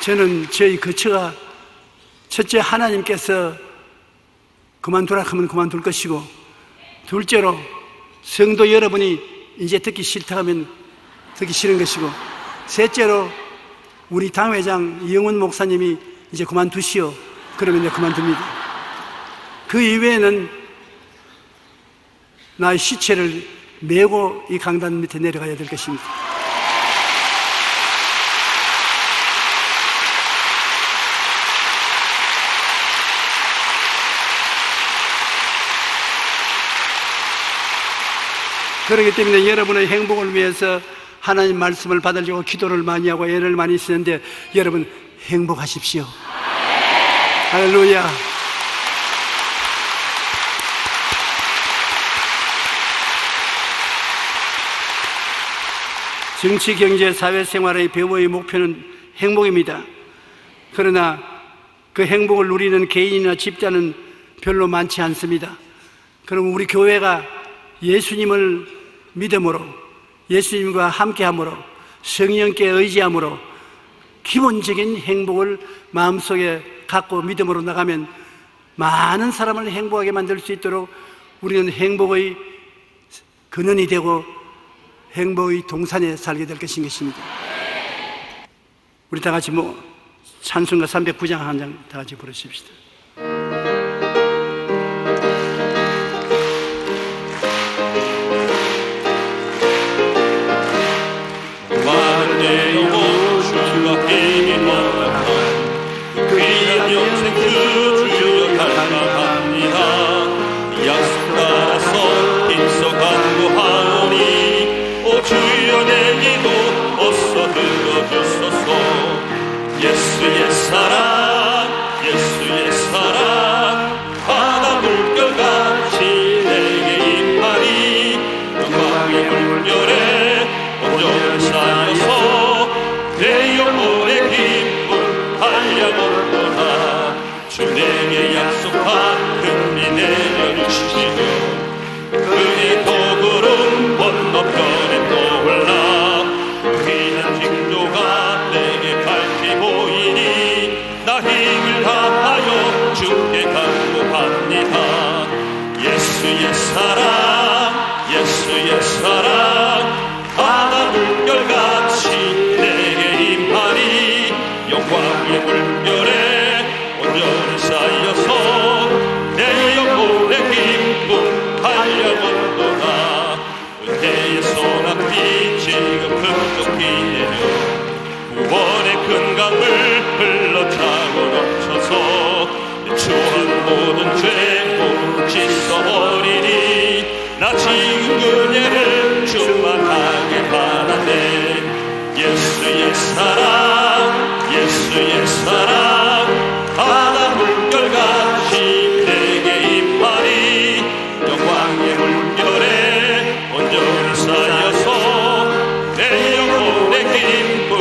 저는 저희 거처가 첫째, 하나님께서 그만두라 하면 그만둘 것이고, 둘째로 성도 여러분이 이제 듣기 싫다 하면 듣기 싫은 것이고, 셋째로 우리 당회장 이영훈 목사님이 이제 그만두시오 그러면 이제 그만둡니다. 그 이외에는 나의 시체를 메고 이 강단 밑에 내려가야 될 것입니다. 그렇기 때문에 여러분의 행복을 위해서 하나님 말씀을 받으려고 기도를 많이 하고 애를 많이 쓰는데, 여러분 행복하십시오. 할렐루야. 정치, 경제, 사회생활의 배우의 목표는 행복입니다. 그러나 그 행복을 누리는 개인이나 집단은 별로 많지 않습니다. 그럼 우리 교회가 예수님을 믿음으로, 예수님과 함께함으로, 성령께 의지함으로 기본적인 행복을 마음속에 갖고 믿음으로 나가면 많은 사람을 행복하게 만들 수 있도록 우리는 행복의 근원이 되고 행복의 동산에 살게 될 것인 것입니다. 우리 다 같이 찬송가 309장 한 장 다 같이 부르십시다. 귀한 영생 그 주여 감사합니다. 약속 따라서 힘써 간구하오니 오 주여 내 기도 어서 들어주소서. 예수의 사랑 예수의 사랑 바다 물결같이 내게 임하니 영광의 물결에 온전히 쌓여서 내 영혼의 기쁨 달려오도다. 주 내게 약속한 은비 내려주시고 그의 도구름 건너편에 떠올라 귀한 징조가 내게 밝히 보이니 나 힘을 다하여 주께 간구합니다. 예수의 사랑 예수의 사랑 바다 물결같이 내게 임하니 영광의 물결에 온전히 쌓여서 내 영혼의 기쁨 달려온도다. 은혜의 소낙비 지금 흠뻑히내려 구원의 큰 강을 흘러차고 넘쳐서 추한 모든 죄 모든 씻어버리 은혜를 충만하게 바라네. 예수의 사랑, 예수의 사랑, 바다 물결같이 내게 임하니 영광의 물결에 온전히 쌓여서 내 영혼의 기쁨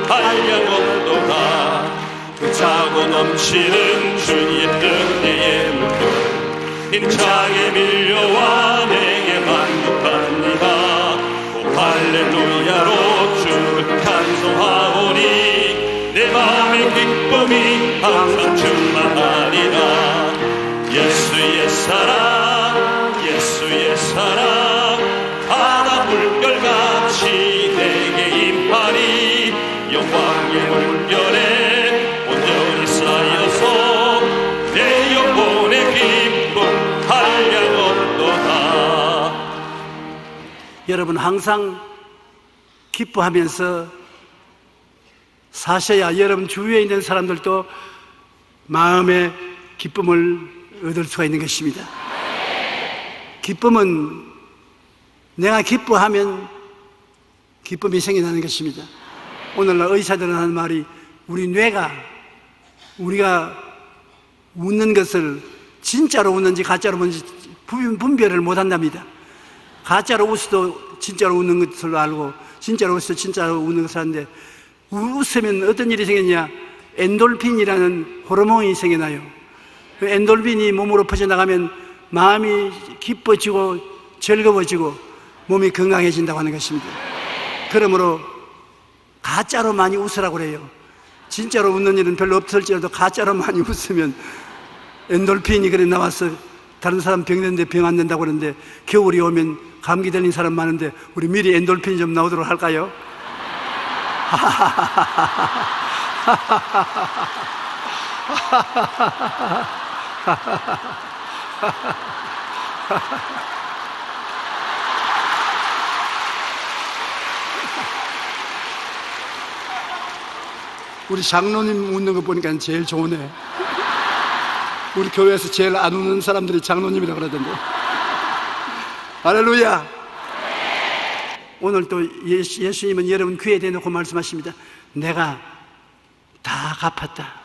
한량없도다. 차고 넘치는 주의 은혜의 물결 힘차게 밀려와 내게 만족합니다. 오 할렐루야로 주를 찬송하오니 내 마음의 기쁨이 항상 충만하리라. 예수의 사랑, 예수의 사랑, 바다 물결같이 내게 임하니 영광의 물결에 온전히 쌓여서 내 영혼의 기쁨 한량없도다. 여러분 항상 기뻐하면서 사셔야 여러분 주위에 있는 사람들도 마음의 기쁨을 얻을 수가 있는 것입니다. 기쁨은 내가 기뻐하면 기쁨이 생겨나는 것입니다. 오늘날 의사들은 하는 말이 우리 뇌가 우리가 웃는 것을 진짜로 웃는지 가짜로 웃는지 분별을 못한답니다. 가짜로 웃어도 진짜로 웃는 것을 알고 진짜로 웃어도 진짜로 웃는 것을 아는데 웃으면 어떤 일이 생겼냐? 엔돌핀이라는 호르몬이 생겨나요. 그 엔돌핀이 몸으로 퍼져나가면 마음이 기뻐지고 즐거워지고 몸이 건강해진다고 하는 것입니다. 그러므로 가짜로 많이 웃으라고 그래요. 진짜로 웃는 일은 별로 없을지라도 가짜로 많이 웃으면 엔돌핀이 그래 나와서 다른 사람 병드는데 병 안 된다고 그러는데 겨울이 오면 감기 걸린 사람 많은데 우리 미리 엔돌핀이 좀 나오도록 할까요? 우리 장로님 웃는 거 보니까 제일 좋으네. 우리 교회에서 제일 안 웃는 사람들이 장로님이라고 그러던데. 할렐루야. 오늘 또 예수님은 여러분 귀에 대놓고 말씀하십니다. 내가 다 갚았다.